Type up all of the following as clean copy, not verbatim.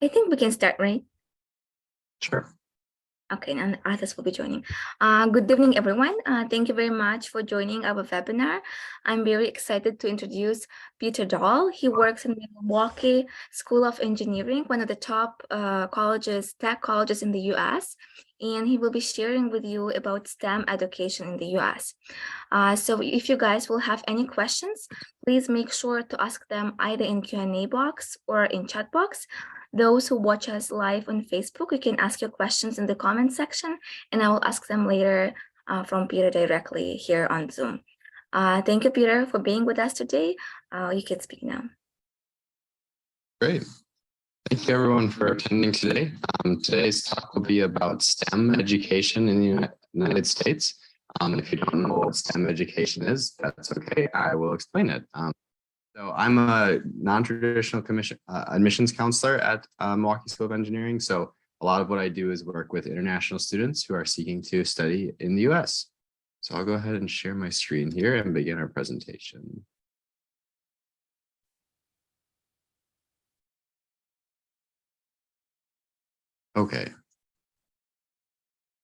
I think we can start, right? Sure. Okay, and others will be joining. Good evening, everyone. Thank you very much for joining our webinar. I'm very excited to introduce Peter Dahl. He works in the Milwaukee School of Engineering, one of the top tech colleges in the US, and he will be sharing with you about STEM education in the US. So if you guys will have any questions, please make sure to ask them either in Q&A box or in chat box. Those who watch us live on Facebook, you can ask your questions in the comment section, and I will ask them later from Peter directly here on Zoom. Thank you, Peter, for being with us today. You can speak now. Great. Thank you, everyone, for attending today. Today's talk will be about STEM education in the United States. If you don't know what STEM education is, that's okay. I will explain it. So I'm a non-traditional admissions counselor at Milwaukee School of Engineering. So a lot of what I do is work with international students who are seeking to study in the US. So I'll go ahead and share my screen here and begin our presentation. Okay.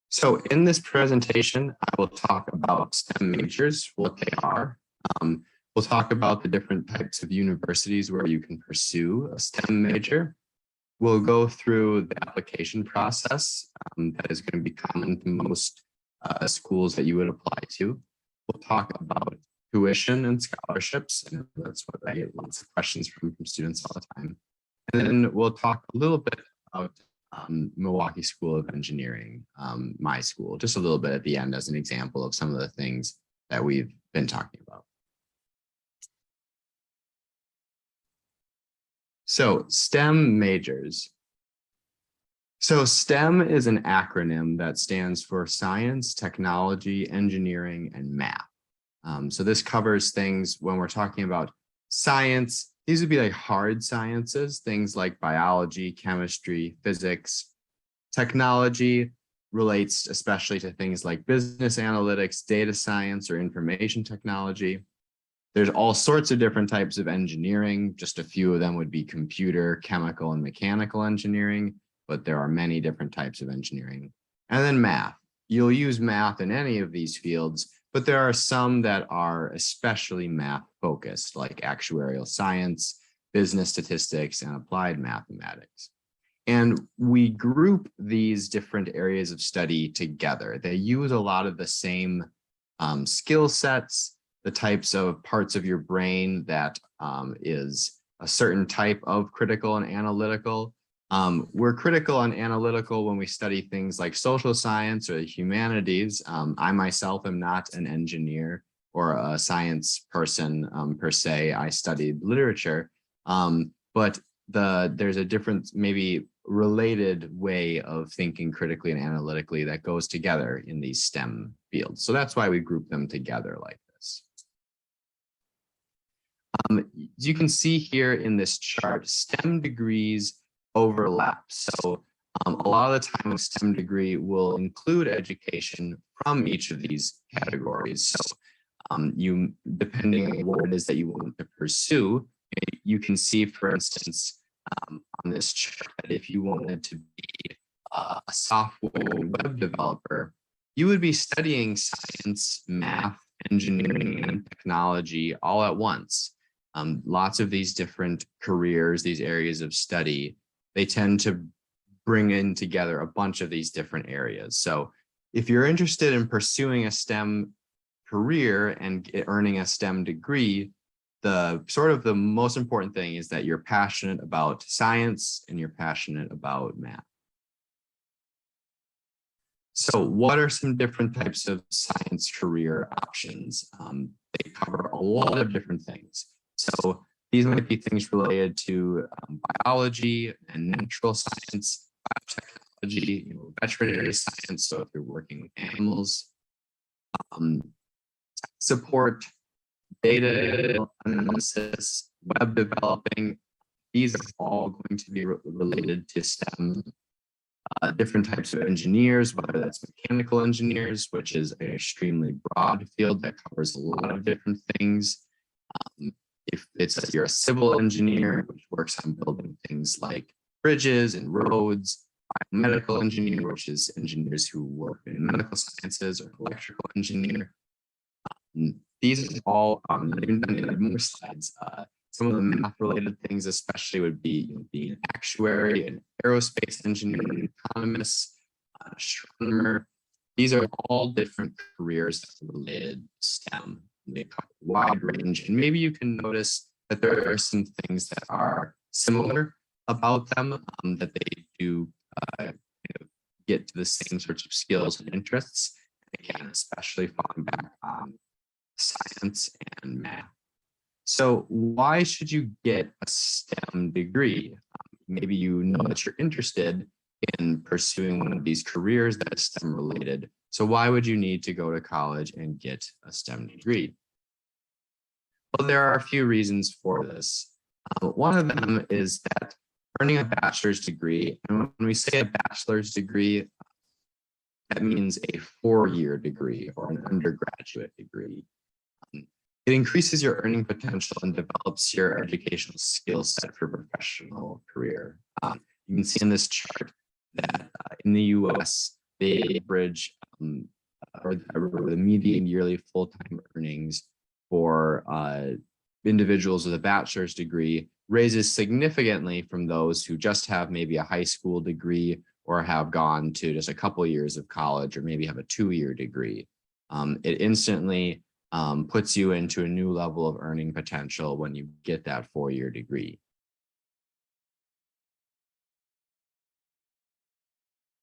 So in this presentation, I will talk about STEM majors, what they are. We'll talk about the different types of universities where you can pursue a STEM major. We'll go through the application process that is going to be common to most schools that you would apply to. We'll talk about tuition and scholarships, and that's what I get lots of questions from students all the time. And then we'll talk a little bit about Milwaukee School of Engineering, my school, just a little bit at the end as an example of some of the things that we've been talking about. So STEM majors. So STEM is an acronym that stands for science, technology, engineering, and math. So this covers things when we're talking about science. These would be like hard sciences, things like biology, chemistry, physics. Technology relates especially to things like business analytics, data science, or information technology. There's all sorts of different types of engineering. Just a few of them would be computer, chemical, and mechanical engineering, but there are many different types of engineering. And then math. You'll use math in any of these fields, but there are some that are especially math focused, like actuarial science, business statistics, and applied mathematics. And we group these different areas of study together. They use a lot of the same skill sets, the types of parts of your brain that is a certain type of critical and analytical. We're critical and analytical when we study things like social science or the humanities. I myself am not an engineer or a science person per se. I studied literature, but there's a different, maybe related way of thinking critically and analytically that goes together in these STEM fields. So that's why we group them together like this. As you can see here in this chart, STEM degrees overlap. So a lot of the time a STEM degree will include education from each of these categories. So depending on what it is that you want to pursue, you can see, for instance, on this chart, that if you wanted to be a software web developer, you would be studying science, math, engineering, and technology all at once. Lots of these different careers, these areas of study, they tend to bring in together a bunch of these different areas. So if you're interested in pursuing a STEM career and earning a STEM degree, the most important thing is that you're passionate about science and you're passionate about math. So what are some different types of science career options? They cover a lot of different things. So these might be things related to biology and natural science, biotechnology, veterinary science. So if you're working with animals, support, data analysis, web developing, these are all going to be related to STEM. Different types of engineers, whether that's mechanical engineers, which is an extremely broad field that covers a lot of different things. If you're a civil engineer, which works on building things like bridges and roads, biomedical engineer, which is engineers who work in medical sciences, or electrical engineer. These are all, not even done in more slides. Some of the math related things, especially, would be being an actuary, an aerospace engineer, an economist, an astronomer. These are all different careers that are related to STEM. They cover a wide range, and maybe you can notice that there are some things that are similar about them, that they do kind of get to the same sorts of skills and interests. Again, especially falling back on science and math. So why should you get a STEM degree? Maybe you know that you're interested in pursuing one of these careers that is STEM related. So why would you need to go to college and get a STEM degree? Well, there are a few reasons for this. One of them is that earning a bachelor's degree, and when we say a bachelor's degree, that means a 4-year degree or an undergraduate degree. It increases your earning potential and develops your educational skill set for professional career. You can see in this chart that in the US, the average or the median yearly full-time earnings for individuals with a bachelor's degree raises significantly from those who just have maybe a high school degree or have gone to just a couple years of college or maybe have a 2-year degree. It instantly puts you into a new level of earning potential when you get that 4-year degree.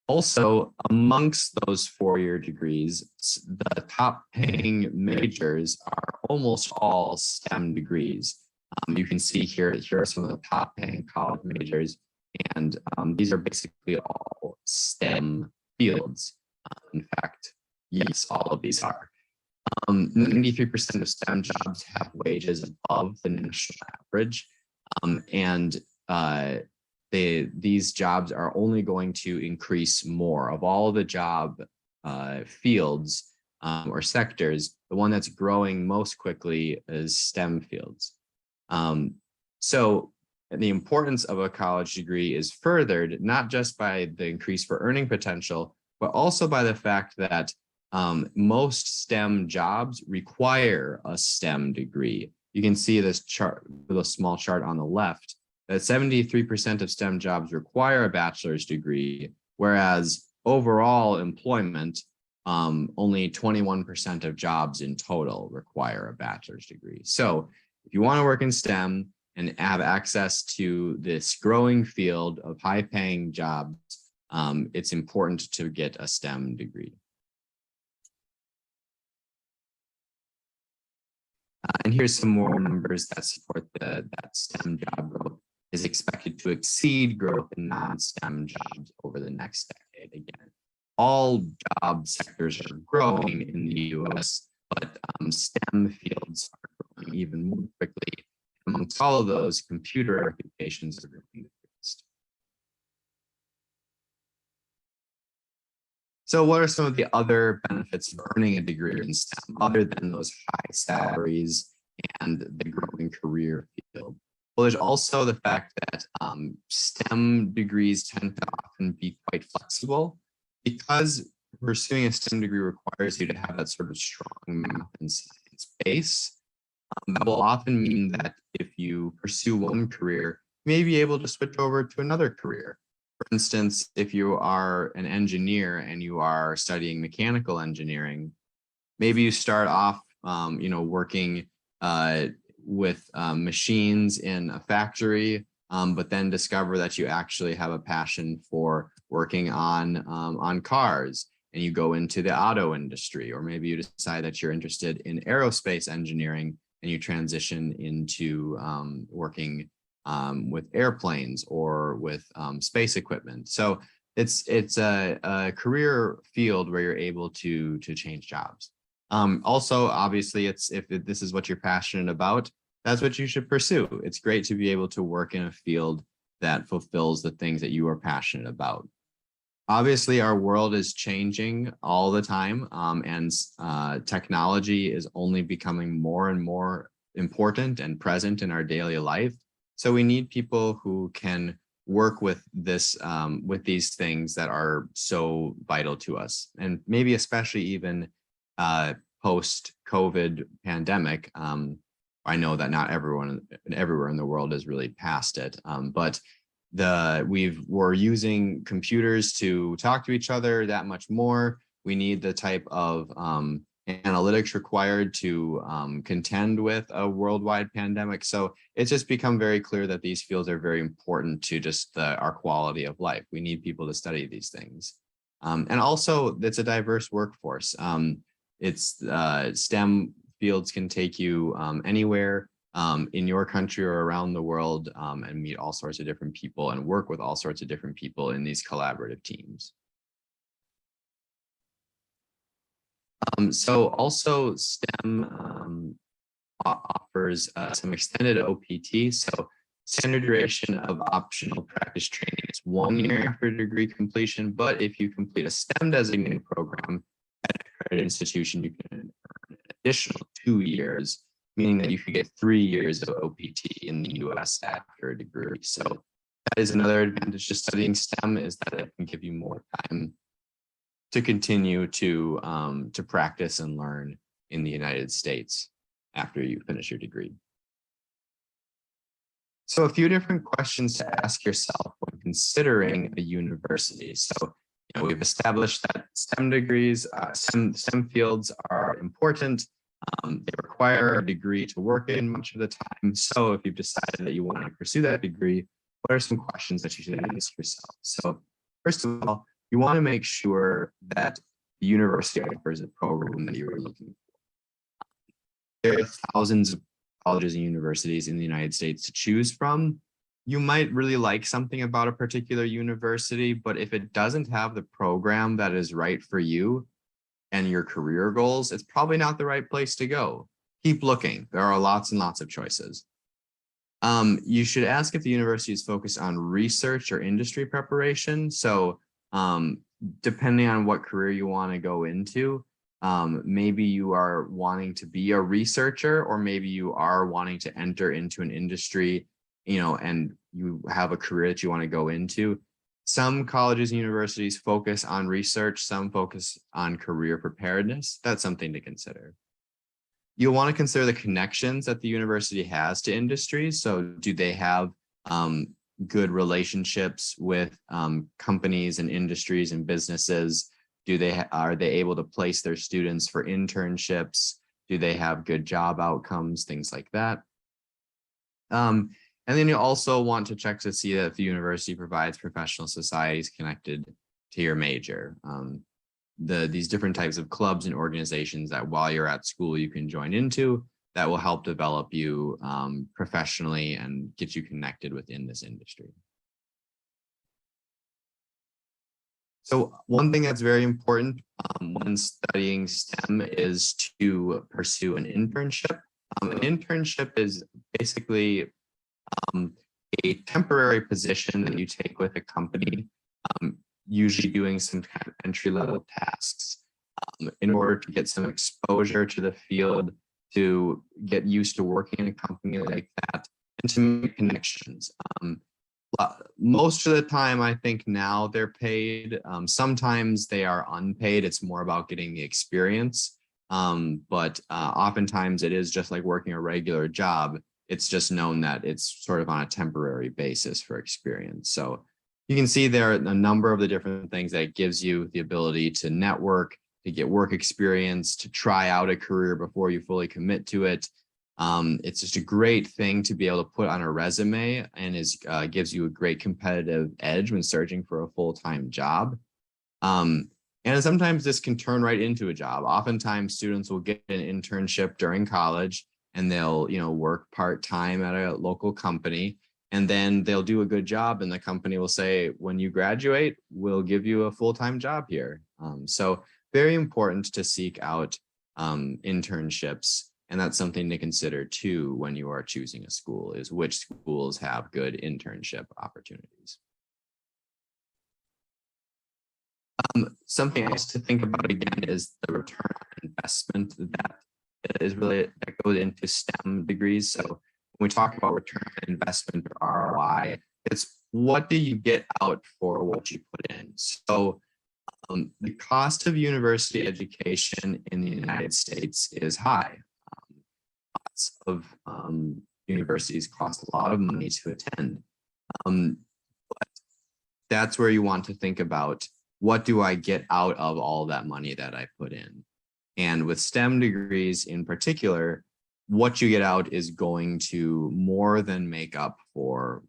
Also, amongst those 4-year degrees, the top paying majors are almost all STEM degrees. You can see here are some of the top paying college majors, and these are basically all STEM fields. In fact, yes, all of these are. 93% of STEM jobs have wages above the national average, and these jobs are only going to increase more. Of all the job fields or sectors, the one that's growing most quickly is STEM fields. So the importance of a college degree is furthered not just by the increase for earning potential, but also by the fact that most STEM jobs require a STEM degree. You can see this chart, the small chart on the left, that 73% of STEM jobs require a bachelor's degree, whereas overall employment, only 21% of jobs in total require a bachelor's degree. So if you want to work in STEM and have access to this growing field of high-paying jobs, it's important to get a STEM degree. And here's some more numbers that support that STEM job growth is expected to exceed growth in non-STEM jobs over the next decade. Again, all job sectors are growing in the US, but STEM fields are growing even more quickly. Amongst all of those, computer occupations are growing the quickest. So what are some of the other benefits of earning a degree in STEM other than those high salaries and the growing career field? Well, there's also the fact that STEM degrees tend to often be quite flexible, because pursuing a STEM degree requires you to have that sort of strong math and science base. That will often mean that if you pursue one career, you may be able to switch over to another career. For instance, if you are an engineer and you are studying mechanical engineering, maybe you start off, working with machines in a factory, but then discover that you actually have a passion for working on cars, and you go into the auto industry. Or maybe you decide that you're interested in aerospace engineering and you transition into working with airplanes or with space equipment. So it's a career field where you're able to change jobs. Also, obviously, if this is what you're passionate about, that's what you should pursue. It's great to be able to work in a field that fulfills the things that you are passionate about. Obviously, our world is changing all the time, and technology is only becoming more and more important and present in our daily life. So we need people who can work with with these things that are so vital to us, and maybe especially even post-COVID pandemic. I know that not everyone everywhere in the world is really past it, but we're using computers to talk to each other that much more. We need the type of analytics required to contend with a worldwide pandemic. So it's just become very clear that these fields are very important to just our quality of life. We need people to study these things. And also it's a diverse workforce. It's STEM fields can take you anywhere in your country or around the world, and meet all sorts of different people and work with all sorts of different people in these collaborative teams. So also STEM offers some extended OPT. So standard duration of optional practice training is 1 year after degree completion, but if you complete a STEM designated program at an accredited institution, you can earn an additional 2 years, meaning that you could get 3 years of OPT in the US after a degree. So that is another advantage to studying STEM, is that it can give you more time to continue to practice and learn in the United States after you finish your degree. So a few different questions to ask yourself when considering a university. So we've established that STEM degrees, STEM fields are important. They require a degree to work in much of the time. So if you've decided that you want to pursue that degree, what are some questions that you should ask yourself? So first of all, you want to make sure that the university offers a program that you're looking for. There are thousands of colleges and universities in the United States to choose from. You might really like something about a particular university, but if it doesn't have the program that is right for you and your career goals, it's probably not the right place to go. Keep looking. There are lots and lots of choices. You should ask if the university is focused on research or industry preparation. So depending on what career you want to go into, maybe you are wanting to be a researcher, or maybe you are wanting to enter into an industry, and you have a career that you want to go into. Some colleges and universities focus on research, some focus on career preparedness. That's something to consider. You'll want to consider the connections that the university has to industries. So do they have good relationships with companies and industries and businesses? Are they able to place their students for internships? Do they have good job outcomes? Things like that. And then you also want to check to see that the university provides professional societies connected to your major. These different types of clubs and organizations that while you're at school you can join into, that will help develop you professionally and get you connected within this industry. So one thing that's very important when studying STEM is to pursue an internship. An internship is basically a temporary position that you take with a company, usually doing some kind of entry-level tasks in order to get some exposure to the field, to get used to working in a company like that, and to make connections. Most of the time, I think now they're paid. Sometimes they are unpaid. It's more about getting the experience. But oftentimes it is just like working a regular job. It's just known that it's sort of on a temporary basis for experience. So you can see there are a number of the different things that gives you the ability to network, to get work experience, to try out a career before you fully commit to it. It's just a great thing to be able to put on a resume, and gives you a great competitive edge when searching for a full-time job. And sometimes this can turn right into a job. Oftentimes students will get an internship during college, and they'll work part-time at a local company, and then they'll do a good job, and the company will say, when you graduate, we'll give you a full-time job here. So very important to seek out internships. And that's something to consider too when you are choosing a school, is which schools have good internship opportunities. Something else to think about again is the return on investment that goes into STEM degrees. So when we talk about return on investment or ROI, it's what do you get out for what you put in? So the cost of university education in the United States is high. Lots of universities cost a lot of money to attend. But that's where you want to think about, what do I get out of all that money that I put in? And with STEM degrees in particular, what you get out is going to more than make up for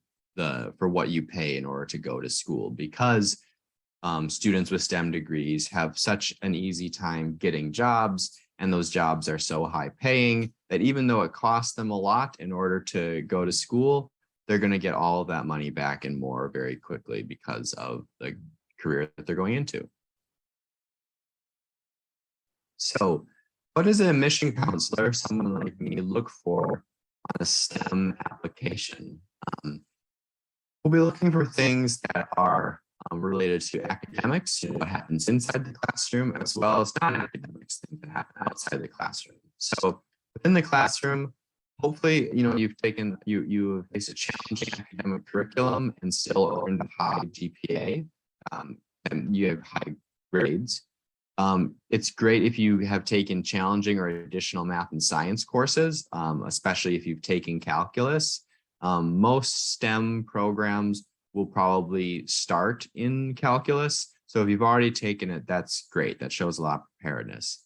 what you pay in order to go to school, because students with STEM degrees have such an easy time getting jobs, and those jobs are so high paying that even though it costs them a lot in order to go to school, they're going to get all of that money back and more very quickly because of the career that they're going into. So what does an admission counselor, someone like me, look for on a STEM application? We'll be looking for things that are related to academics, what happens inside the classroom, as well as non-academics, things that happen outside the classroom. So within the classroom, hopefully, you've faced a challenging academic curriculum and still earned a high GPA, and you have high grades. It's great if you have taken challenging or additional math and science courses, especially if you've taken calculus. Most STEM programs will probably start in calculus. So if you've already taken it, that's great. That shows a lot of preparedness.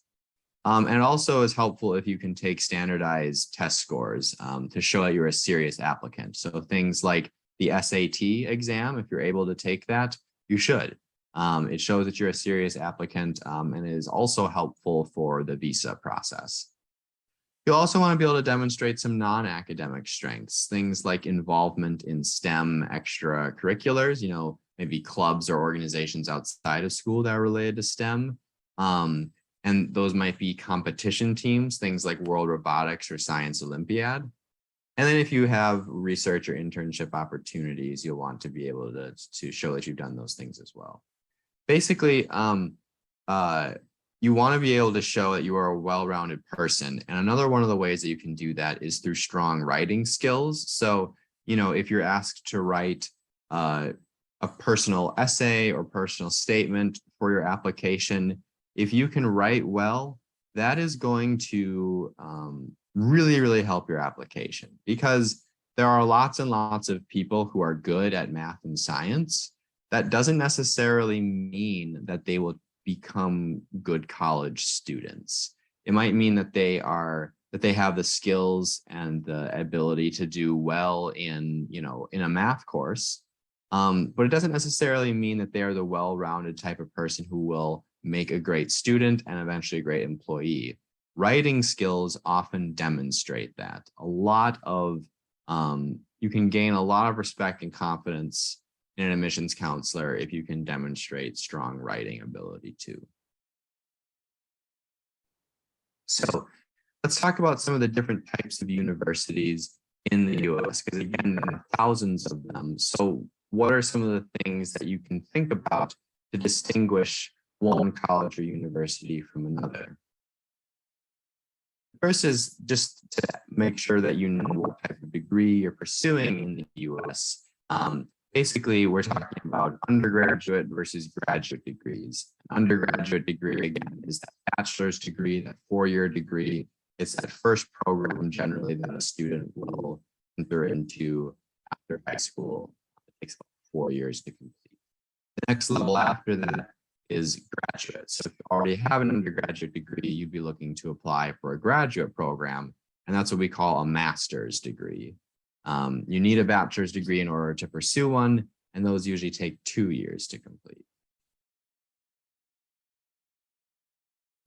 And it also is helpful if you can take standardized test scores to show that you're a serious applicant. So things like the SAT exam, if you're able to take that, you should. It shows that you're a serious applicant, and is also helpful for the visa process. You'll also want to be able to demonstrate some non-academic strengths, things like involvement in STEM extracurriculars, maybe clubs or organizations outside of school that are related to STEM. And those might be competition teams, things like World Robotics or Science Olympiad. And then if you have research or internship opportunities, you'll want to be able to show that you've done those things as well. Basically, you want to be able to show that you are a well-rounded person. And another one of the ways that you can do that is through strong writing skills. So, if you're asked to write a personal essay or personal statement for your application, if you can write well, that is going to really, really help your application, because there are lots and lots of people who are good at math and science. That doesn't necessarily mean that they will become good college students. It might mean that they have the skills and the ability to do well in a math course, but it doesn't necessarily mean that they are the well-rounded type of person who will make a great student and eventually a great employee. Writing skills often demonstrate that. You can gain a lot of respect and confidence in an admissions counselor if you can demonstrate strong writing ability too. So let's talk about some of the different types of universities in the US, because again, there are thousands of them. So what are some of the things that you can think about to distinguish one college or university from another? First is just to make sure that you know what type of degree you're pursuing in the US. Basically, we're talking about undergraduate versus graduate degrees. An undergraduate degree, again, is that bachelor's degree, that 4-year degree. It's that first program generally that a student will enter into after high school. It takes about 4 years to complete. The next level after that is graduate. So if you already have an undergraduate degree, you'd be looking to apply for a graduate program, and that's what we call a master's degree. You need a bachelor's degree in order to pursue one, and those usually take 2 years to complete.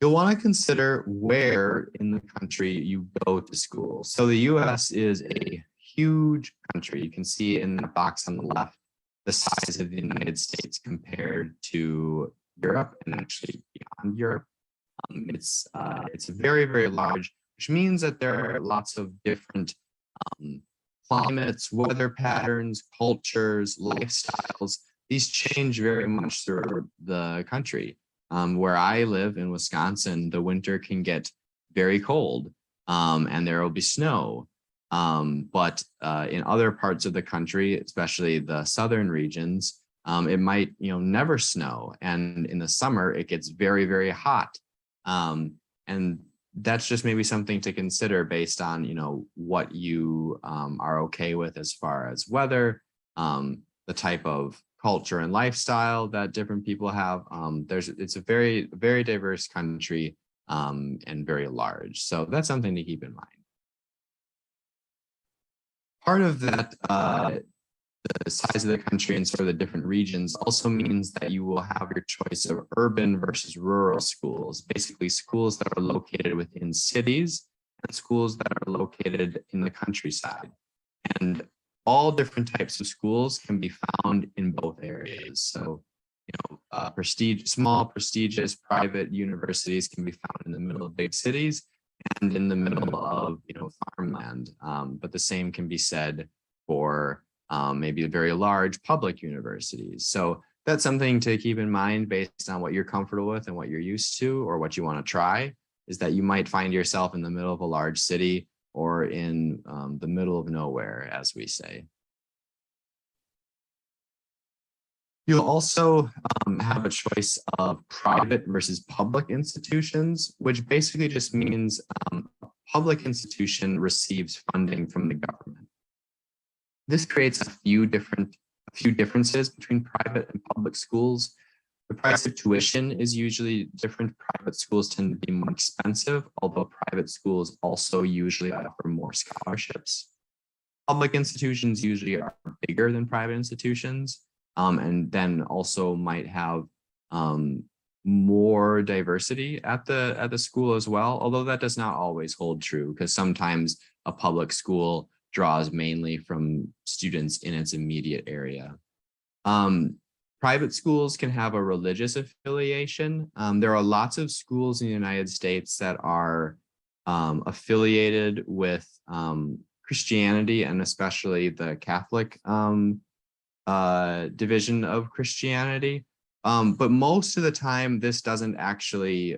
You'll want to consider where in the country you go to school. So the US is a huge country. You can see in the box on the left the size of the United States compared to Europe and actually beyond Europe. It's very, very large, which means that there are lots of different climates, weather patterns, cultures, lifestyles. These change very much through the country. Where I live in Wisconsin, the winter can get very cold, and there will be snow. But in other parts of the country, especially the southern regions, it might, never snow. And in the summer, it gets very, very hot. And that's just maybe something to consider based on, what you are okay with as far as weather, the type of culture and lifestyle that different people have. It's a very, very diverse country and very large. So that's something to keep in mind. Part of that, the size of the country and sort of the different regions also means that you will have your choice of urban versus rural schools, basically schools that are located within cities and schools that are located in the countryside. And all different types of schools can be found in both areas. So, small, prestigious private universities can be found in the middle of big cities and in the middle of, farmland. But the same can be said for maybe the very large public universities. So that's something to keep in mind based on what you're comfortable with and what you're used to or what you want to try, is that you might find yourself in the middle of a large city or in the middle of nowhere, as we say. You'll also have a choice of private versus public institutions, which basically just means a public institution receives funding from the government. This creates a few differences between private and public schools. The price of tuition is usually different. Private schools tend to be more expensive, although private schools also usually offer more scholarships. Public institutions usually are bigger than private institutions, and then also might have more diversity at the school as well, although that does not always hold true, because sometimes a public school draws mainly from students in its immediate area. Private schools can have a religious affiliation. There are lots of schools in the United States that are affiliated with Christianity, and especially the Catholic division of Christianity. But most of the time, this doesn't actually,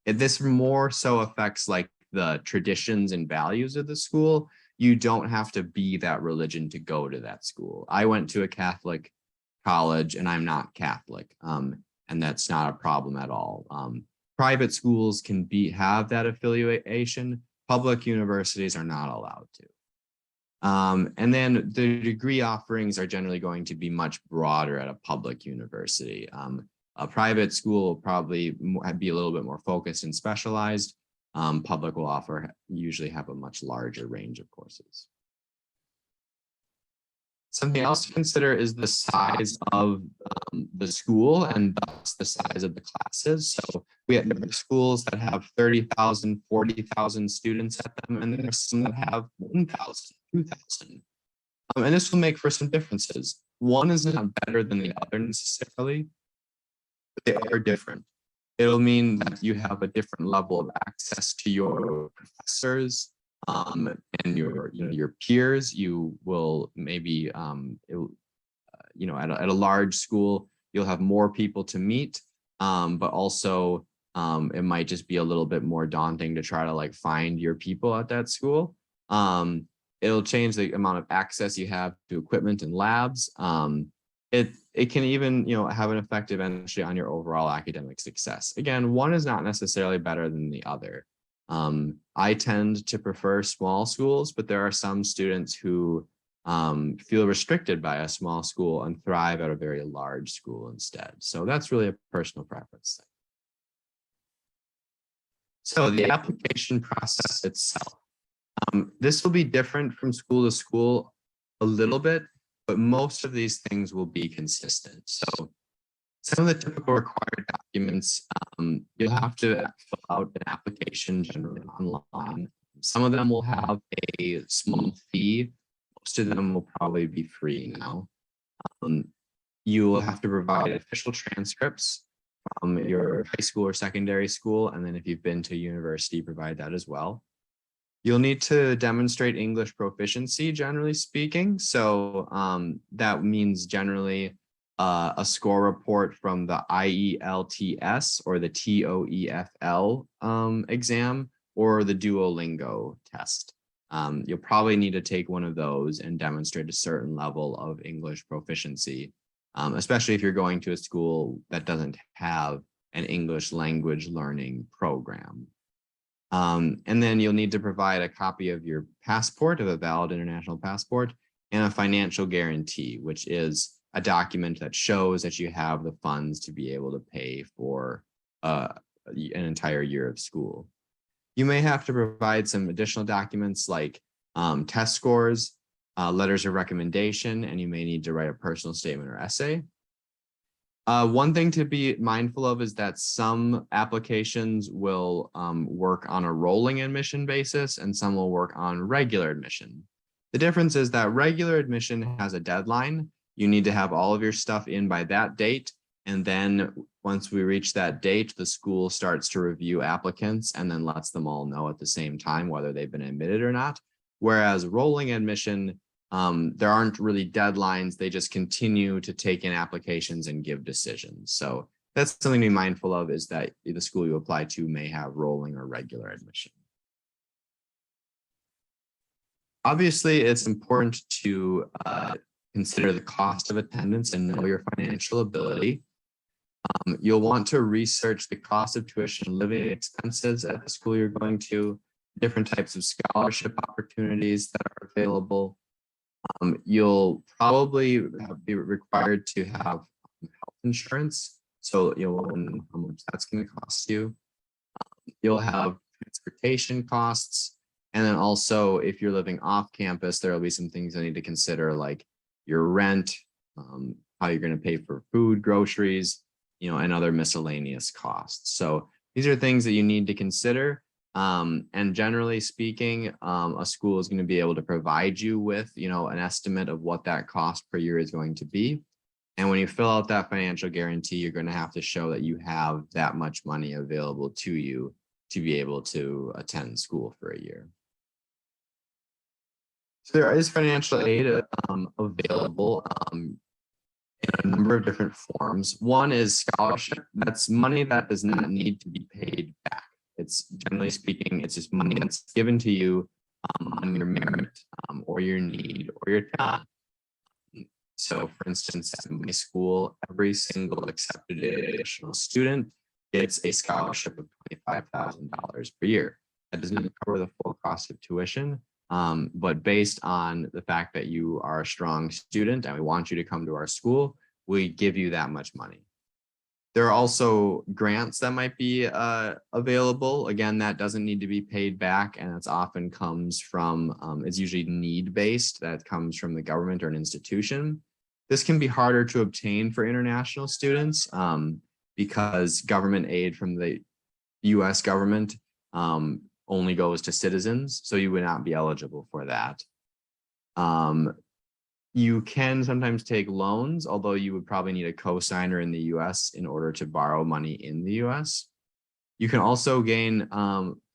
this more so affects like the traditions and values of the school. You don't have to be that religion to go to that school. I went to a Catholic college and I'm not Catholic, and that's not a problem at all. Private schools can have that affiliation. Public universities are not allowed to. And then the degree offerings are generally going to be much broader at a public university. A private school will probably be a little bit more focused and specialized. Public will usually have a much larger range of courses. Something else to consider is the size of the school and thus the size of the classes. So we have schools that have 30,000, 40,000 students at them, and there are some that have 1,000, 2,000. And this will make for some differences. One is not better than the other necessarily, but they are different. It'll mean that you have a different level of access to your professors, and your peers. You will maybe at a large school you'll have more people to meet, but also it might just be a little bit more daunting to try to like find your people at that school. It'll change the amount of access you have to equipment and labs. It can even have an effect eventually on your overall academic success. Again, one is not necessarily better than the other. I tend to prefer small schools, but there are some students who feel restricted by a small school and thrive at a very large school instead. So that's really a personal preference thing. So the application process itself. This will be different from school to school a little bit, but most of these things will be consistent. So some of the typical required documents, you'll have to fill out an application generally online. Some of them will have a small fee. Most of them will probably be free now. You will have to provide official transcripts from your high school or secondary school. And then if you've been to university, provide that as well. You'll need to demonstrate English proficiency, generally speaking. So that means generally a score report from the IELTS or the TOEFL exam or the Duolingo test. You'll probably need to take one of those and demonstrate a certain level of English proficiency, especially if you're going to a school that doesn't have an English language learning program. And then you'll need to provide a copy of your passport, of a valid international passport, and a financial guarantee, which is a document that shows that you have the funds to be able to pay for an entire year of school. You may have to provide some additional documents like test scores, letters of recommendation, and you may need to write a personal statement or essay. One thing to be mindful of is that some applications will work on a rolling admission basis and some will work on regular admission. The difference is that regular admission has a deadline. You need to have all of your stuff in by that date. And then once we reach that date, the school starts to review applicants and then lets them all know at the same time whether they've been admitted or not. Whereas rolling admission, there aren't really deadlines. They just continue to take in applications and give decisions. So that's something to be mindful of, is that the school you apply to may have rolling or regular admission. Obviously, it's important to consider the cost of attendance and know your financial ability. You'll want to research the cost of tuition and living expenses at the school you're going to, different types of scholarship opportunities that are available. You'll probably be required to have health insurance, so you'll know how much that's going to cost you. You'll have transportation costs, and then also if you're living off campus, there will be some things I need to consider, like your rent, how you're going to pay for food, groceries, and other miscellaneous costs. So these are things that you need to consider. And generally speaking, a school is going to be able to provide you with, an estimate of what that cost per year is going to be. And when you fill out that financial guarantee, you're going to have to show that you have that much money available to you to be able to attend school for a year. So there is financial aid available in a number of different forms. One is scholarship. That's money that does not need to be paid back. It's, generally speaking, it's just money that's given to you on your merit or your need or your talent. So for instance, at my school, every single accepted additional student gets a scholarship of $25,000 per year. That doesn't cover the full cost of tuition, but based on the fact that you are a strong student and we want you to come to our school, we give you that much money. There are also grants that might be available. Again, that doesn't need to be paid back, and it's often comes from, it's usually need-based, that comes from the government or an institution. This can be harder to obtain for international students because government aid from the US government only goes to citizens, so you would not be eligible for that. You can sometimes take loans, although you would probably need a cosigner in the US in order to borrow money in the US. You can also gain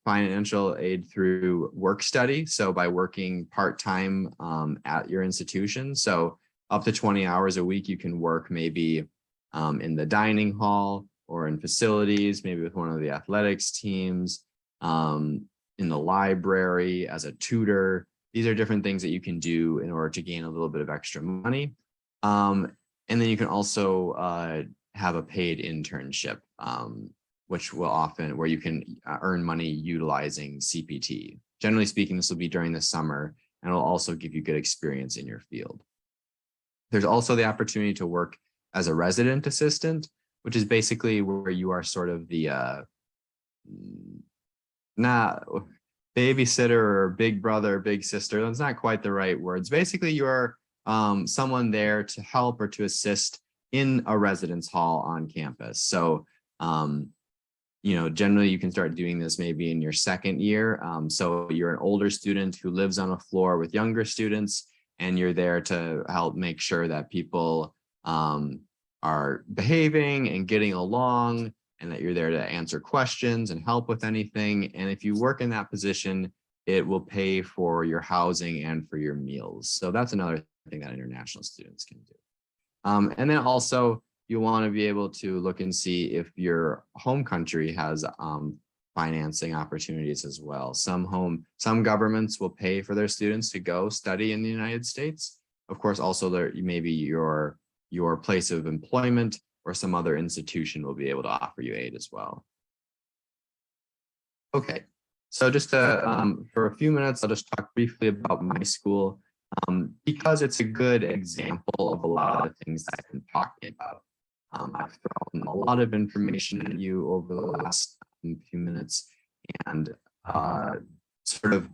financial aid through work study, so by working part-time at your institution. So up to 20 hours a week, you can work maybe in the dining hall or in facilities, maybe with one of the athletics teams, in the library, as a tutor. These are different things that you can do in order to gain a little bit of extra money. And then you can also have a paid internship, which will often, where you can earn money utilizing CPT. Generally speaking, this will be during the summer, and it'll also give you good experience in your field. There's also the opportunity to work as a resident assistant, which is basically where you are sort of the babysitter or big brother, big sister. That's not quite the right words. Basically, you're someone there to help or to assist in a residence hall on campus. So, generally you can start doing this maybe in your second year. So you're an older student who lives on a floor with younger students, and you're there to help make sure that people are behaving and getting along, and that you're there to answer questions and help with anything. And if you work in that position, it will pay for your housing and for your meals. So that's another thing that international students can do. And then also you want to be able to look and see if your home country has financing opportunities as well. Some governments will pay for their students to go study in the United States. Of course, also there maybe your place of employment or some other institution will be able to offer you aid as well. Okay, so just for a few minutes, I'll just talk briefly about my school because it's a good example of a lot of things that I've been talking about. I've thrown a lot of information at you over the last few minutes and sort of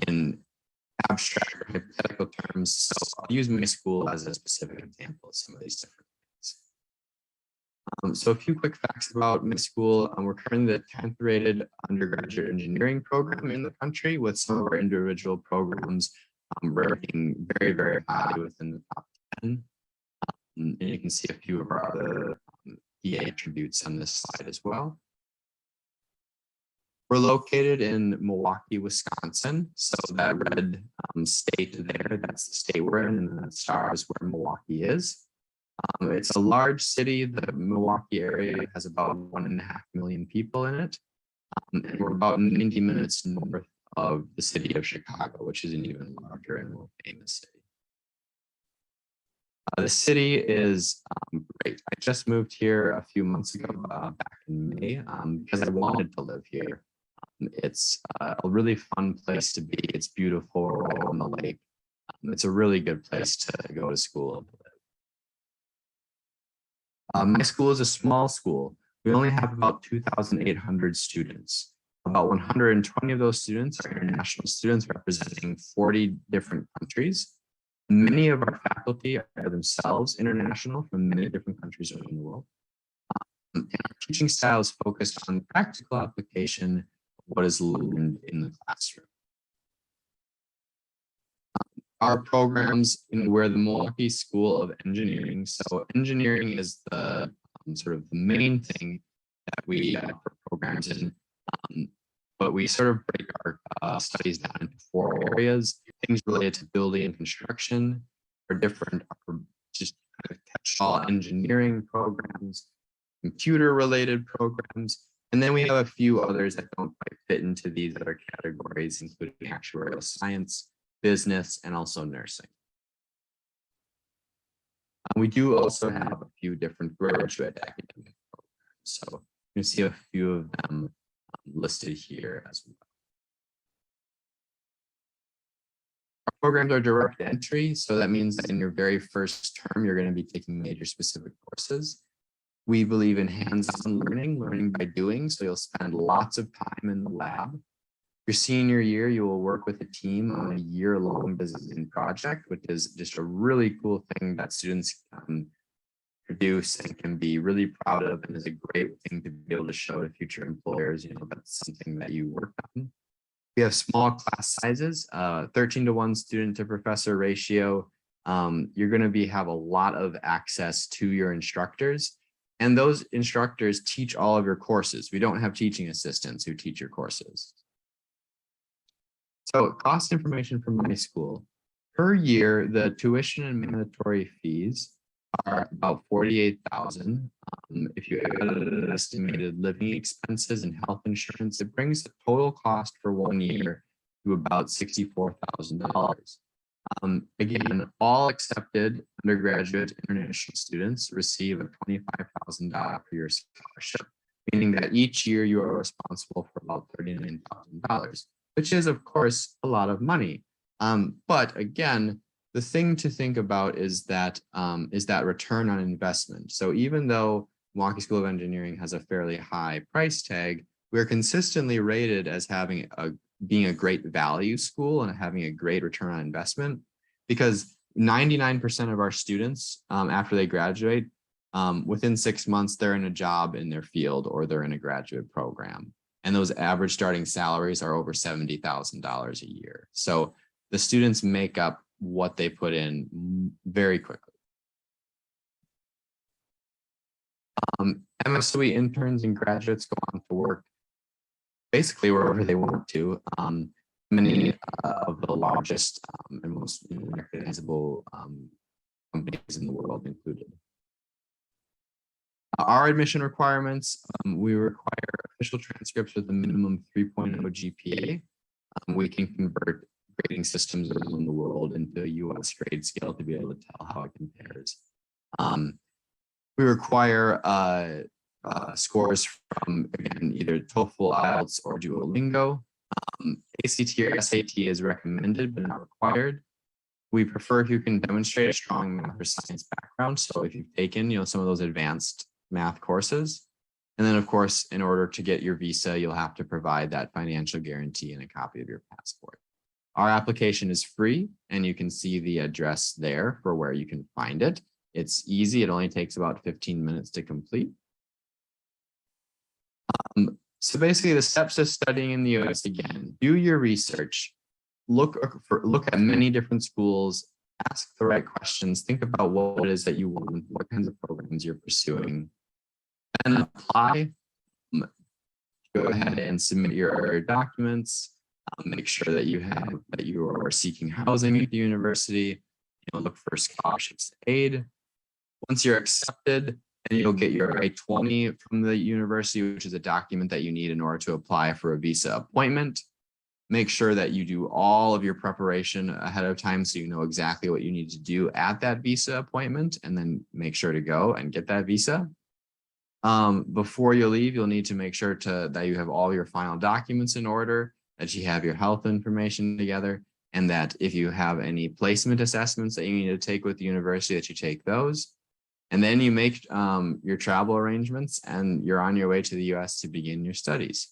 in abstract or hypothetical terms. So I'll use my school as a specific example of some of these different things. So a few quick facts about my school. We're currently the 10th rated undergraduate engineering program in the country, with some of our individual programs ranking very, very high within the top 10. And you can see a few of our other key attributes on this slide as well. We're located in Milwaukee, Wisconsin. So that red state there, that's the state we're in, and that star is where Milwaukee is. It's a large city. The Milwaukee area has about 1.5 million people in it. And we're about 90 minutes north of the city of Chicago, which is an even larger and more famous city. The city is great. I just moved here a few months ago, back in May, because I wanted to live here. It's a really fun place to be. It's beautiful right on the lake. It's a really good place to go to school. My school is a small school. We only have about 2,800 students. About 120 of those students are international students representing 40 different countries. Many of our faculty are themselves international from many different countries around the world. And our teaching style is focused on practical application of what is learned in the classroom. Our programs, we're the Milwaukee School of Engineering. So engineering is the sort of the main thing that we put programs in. But we sort of break our studies down into 4 areas: things related to building and construction, or different, or just kind of catch-all engineering programs, computer-related programs, and then we have a few others that don't quite fit into these other categories, including actuarial science, business, and also nursing. We do also have a few different graduate academic programs, so you can see a few of them listed here as well. Our programs are direct entry, so that means that in your very first term, you're going to be taking major specific courses. We believe in hands-on learning by doing, so you'll spend lots of time in the lab. Your senior year, you will work with a team on a year-long design project, which is just a really cool thing that students can produce and can be really proud of, and is a great thing to be able to show to future employers. You know, that's something that you worked on. We have small class sizes, 13:1 student to professor ratio. You're going to have a lot of access to your instructors, and those instructors teach all of your courses. We don't have teaching assistants who teach your courses. So cost information from my school. Per year, the tuition and mandatory fees are about $48,000. If you add estimated living expenses and health insurance, it brings the total cost for 1 year to about $64,000. Again, all accepted undergraduate international students receive a $25,000 per year scholarship, meaning that each year you are responsible for about $39,000, which is, of course, a lot of money. But again, the thing to think about is that return on investment. So even though Milwaukee School of Engineering has a fairly high price tag, we're consistently rated as being a great value school and having a great return on investment, because 99% of our students, after they graduate, within 6 months, they're in a job in their field or they're in a graduate program. And those average starting salaries are over $70,000 a year. So the students make up what they put in very quickly. MSOE interns and graduates go on to work basically wherever they want to. Many of the largest and most recognizable companies in the world included. Our admission requirements, we require official transcripts with a minimum 3.0 GPA. We can convert grading systems around the world into a US grade scale to be able to tell how it compares. We require scores from, again, either TOEFL, IELTS, or Duolingo. ACT or SAT is recommended, but not required. We prefer if you can demonstrate a strong math or science background. So if you've taken, some of those advanced math courses. And then, of course, in order to get your visa, you'll have to provide that financial guarantee and a copy of your passport. Our application is free, and you can see the address there for where you can find it. It's easy. It only takes about 15 minutes to complete. So basically, the steps to studying in the US, again, do your research, look at many different schools, ask the right questions, think about what it is that you want, what kinds of programs you're pursuing, and apply. Go ahead and submit your documents. Make sure that you are seeking housing at the university. Look for scholarships to aid. Once you're accepted, and you'll get your I-20 from the university, which is a document that you need in order to apply for a visa appointment. Make sure that you do all of your preparation ahead of time so you know exactly what you need to do at that visa appointment, and then make sure to go and get that visa. Before you leave, you'll need to make sure that you have all your final documents in order, that you have your health information together, and that if you have any placement assessments that you need to take with the university, that you take those. And then you make your travel arrangements, and you're on your way to the US to begin your studies.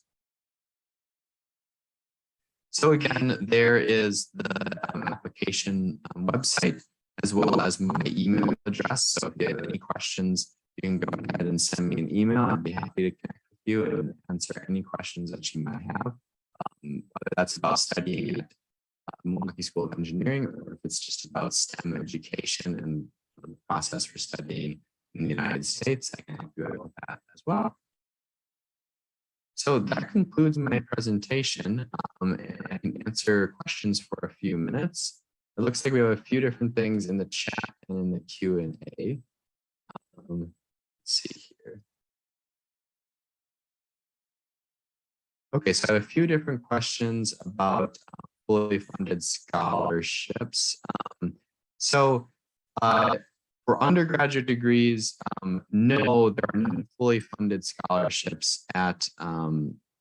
So again, there is the application website, as well as my email address. So if you have any questions, you can go ahead and send me an email. I'd be happy to connect with you and answer any questions that you might have. Whether that's about studying at Milwaukee School of Engineering, or if it's just about STEM education and the process for studying in the United States, I can help you out with that as well. So that concludes my presentation. And I can answer questions for a few minutes. It looks like we have a few different things in the chat and in the Q&A. Let's see here. Okay, so I have a few different questions about fully funded scholarships. For undergraduate degrees, no, there are no fully funded scholarships at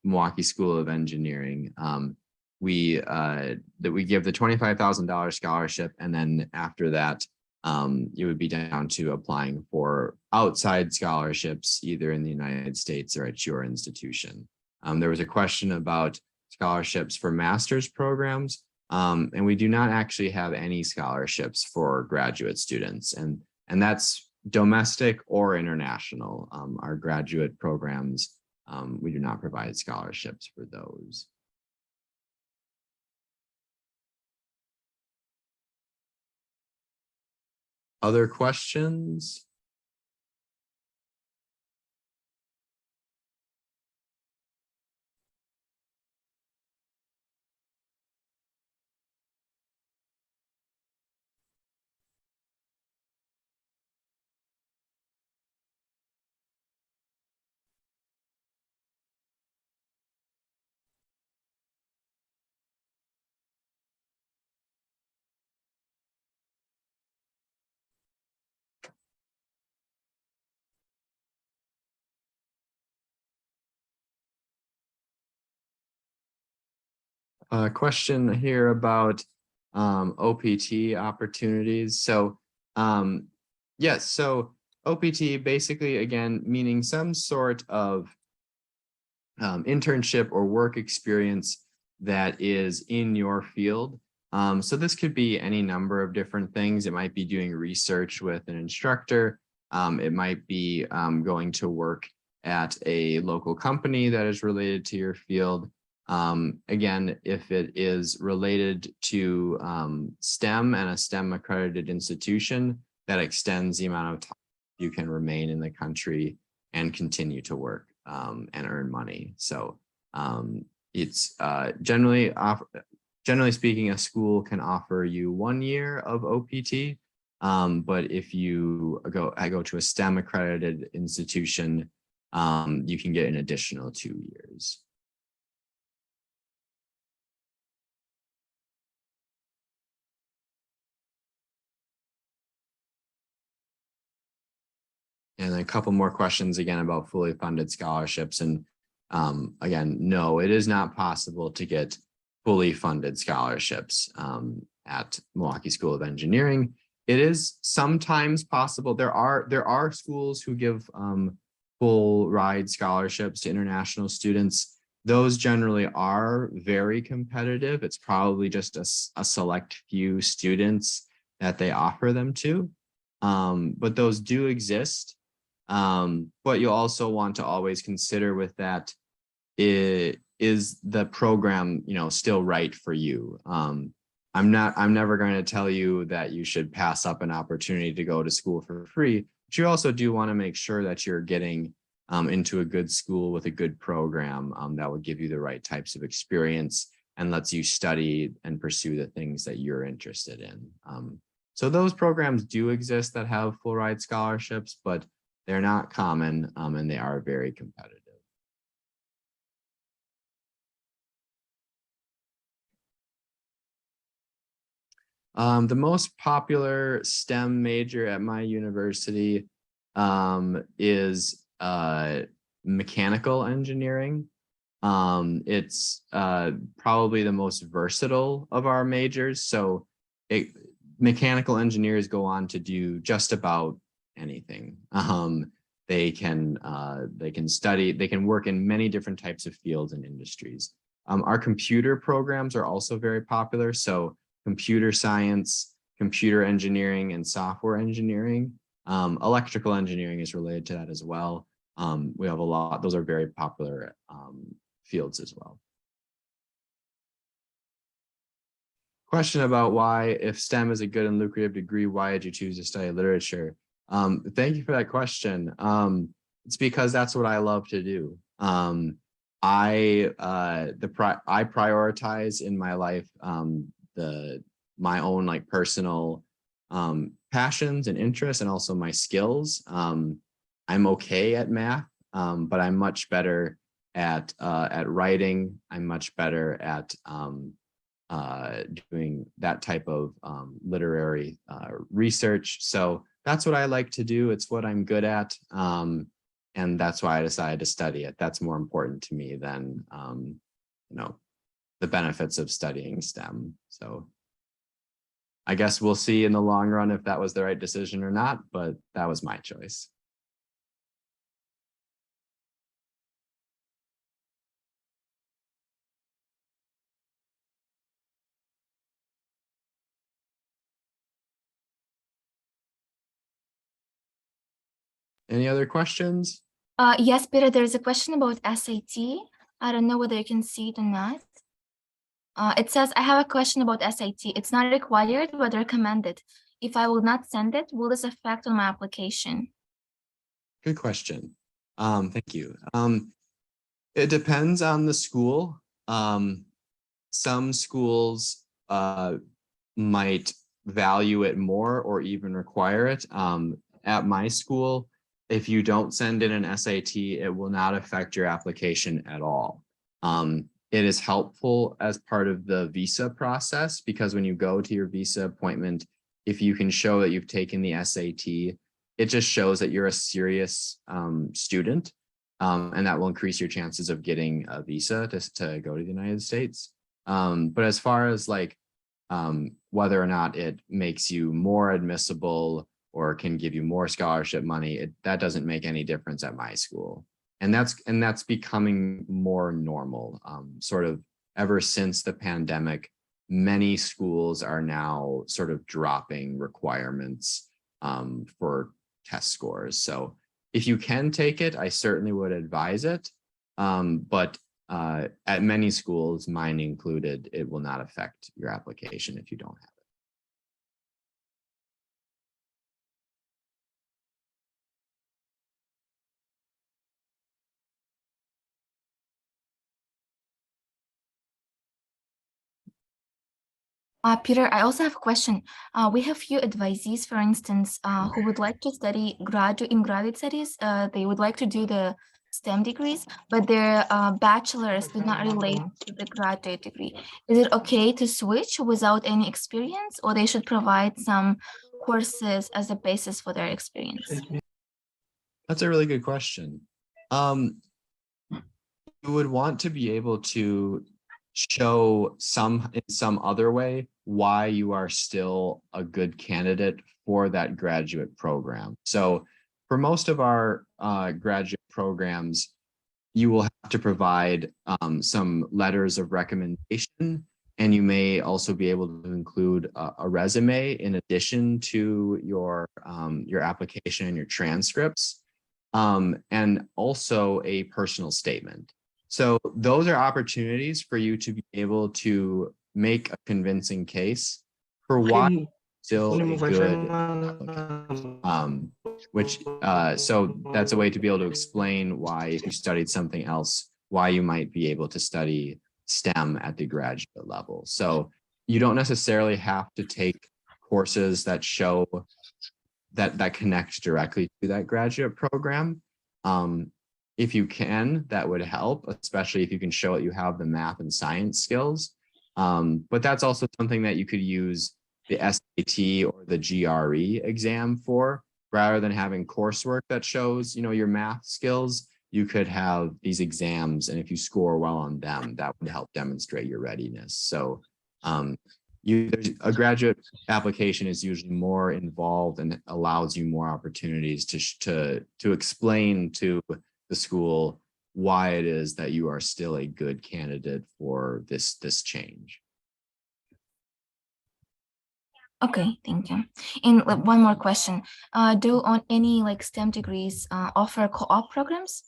Milwaukee School of Engineering. We give the $25,000 scholarship, and then after that, you would be down to applying for outside scholarships, either in the United States or at your institution. There was a question about scholarships for master's programs, and we do not actually have any scholarships for graduate students, and that's domestic or international. Our graduate programs, we do not provide scholarships for those. Other questions? A question here about OPT opportunities. So yes, so OPT basically, again, meaning some sort of internship or work experience that is in your field. So this could be any number of different things. It might be doing research with an instructor. It might be going to work at a local company that is related to your field. Again, if it is related to STEM and a STEM accredited institution, that extends the amount of time you can remain in the country and continue to work and earn money. So it's generally speaking, a school can offer you 1 year of OPT. But if I go to a STEM accredited institution, you can get an additional 2 years. And a couple more questions again about fully funded scholarships. And again, no, it is not possible to get fully funded scholarships at Milwaukee School of Engineering. It is sometimes possible. There are schools who give full ride scholarships to international students. Those generally are very competitive. It's probably just a select few students that they offer them to. But those do exist. But you also want to always consider with that, is the program, still right for you? I'm never going to tell you that you should pass up an opportunity to go to school for free, but you also do want to make sure that you're getting into a good school with a good program that will give you the right types of experience and lets you study and pursue the things that you're interested in. So those programs do exist that have full ride scholarships, but they're not common and they are very competitive. The most popular STEM major at my university is mechanical engineering. It's probably the most versatile of our majors. So mechanical engineers go on to do just about anything. They can study, they can work in many different types of fields and industries. Our computer programs are also very popular. So computer science, computer engineering, and software engineering. Electrical engineering is related to that as well. We have a lot, those are very popular fields as well. Question about why, if STEM is a good and lucrative degree, why did you choose to study literature? Thank you for that question. It's because that's what I love to do. I prioritize in my life my own like personal passions and interests, and also my skills. I'm okay at math, but I'm much better at writing. I'm much better at doing that type of literary research. So that's what I like to do. It's what I'm good at. And that's why I decided to study it. That's more important to me than, the benefits of studying STEM. So I guess we'll see in the long run if that was the right decision or not, but that was my choice. Any other questions? Yes, Peter, there's a question about SAT. I don't know whether you can see it or not. It says, I have a question about SAT. It's not required, but recommended. If I will not send it, will this affect on my application? Good question. Thank you. It depends on the school. Some schools might value it more or even require it. At my school, if you don't send in an SAT, it will not affect your application at all. It is helpful as part of the visa process, because when you go to your visa appointment, if you can show that you've taken the SAT, it just shows that you're a serious student, and that will increase your chances of getting a visa to go to the United States. But as far as like whether or not it makes you more admissible or can give you more scholarship money, that doesn't make any difference at my school. And that's becoming more normal. Sort of ever since the pandemic, many schools are now sort of dropping requirements for test scores. So if you can take it, I certainly would advise it. But at many schools, mine included, it will not affect your application if you don't have it. Peter, I also have a question. We have few advisees, for instance, who would like to study graduate studies. They would like to do the STEM degrees, but their bachelor's do not relate to the graduate degree. Is it okay to switch without any experience, or they should provide some courses as a basis for their experience? That's a really good question. You would want to be able to show in some other way why you are still a good candidate for that graduate program. So for most of our graduate programs, you will have to provide some letters of recommendation, and you may also be able to include a resume in addition to your application and your transcripts, and also a personal statement. So those are opportunities for you to be able to make a convincing case for why still a good applicant. So that's a way to be able to explain why, if you studied something else, why you might be able to study STEM at the graduate level. So you don't necessarily have to take courses that show that connect directly to that graduate program. If you can, that would help, especially if you can show that you have the math and science skills. But that's also something that you could use the SAT or the GRE exam for, rather than having coursework that shows, your math skills. You could have these exams, and if you score well on them, that would help demonstrate your readiness. So a graduate application is usually more involved and allows you more opportunities to explain to the school why it is that you are still a good candidate for this change. Okay, thank you. And one more question. Do any STEM degrees offer co-op programs?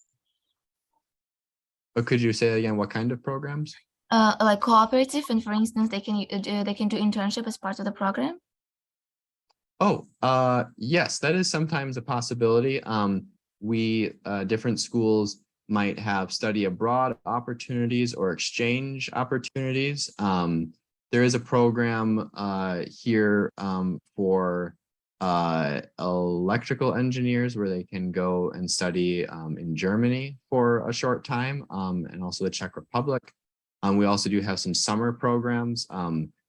But could you say again, what kind of programs? Like cooperative, and for instance, they can do internship as part of the program. Oh, yes, that is sometimes a possibility. Different schools might have study abroad opportunities or exchange opportunities. There is a program here for electrical engineers where they can go and study in Germany for a short time, and also the Czech Republic. We also do have some summer programs.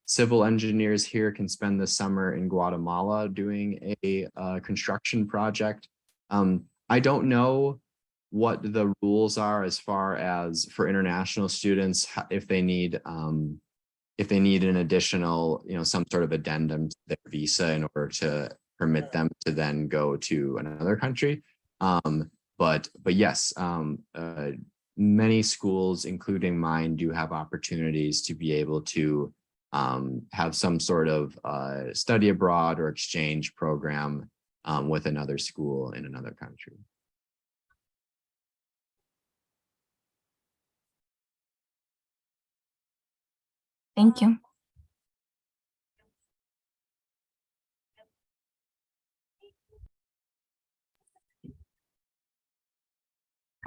Civil engineers here can spend the summer in Guatemala doing a construction project. I don't know what the rules are as far as for international students, if they need an additional, some sort of addendum to their visa in order to permit them to then go to another country. But yes, many schools, including mine, do have opportunities to be able to have some sort of study abroad or exchange program with another school in another country. Thank you.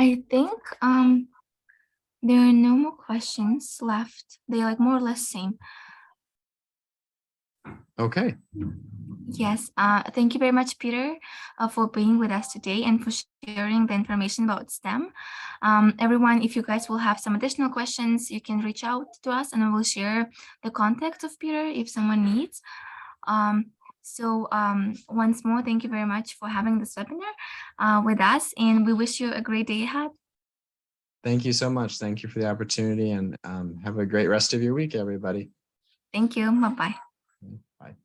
I think there are no more questions left. They are more or less same. Okay. Yes, thank you very much, Peter, for being with us today and for sharing the information about STEM. Everyone, if you guys will have some additional questions, you can reach out to us and I will share the contact of Peter if someone needs. Once more, thank you very much for having this webinar with us, and we wish you a great day ahead. Thank you so much. Thank you for the opportunity, and have a great rest of your week, everybody. Thank you. Bye-bye. Bye.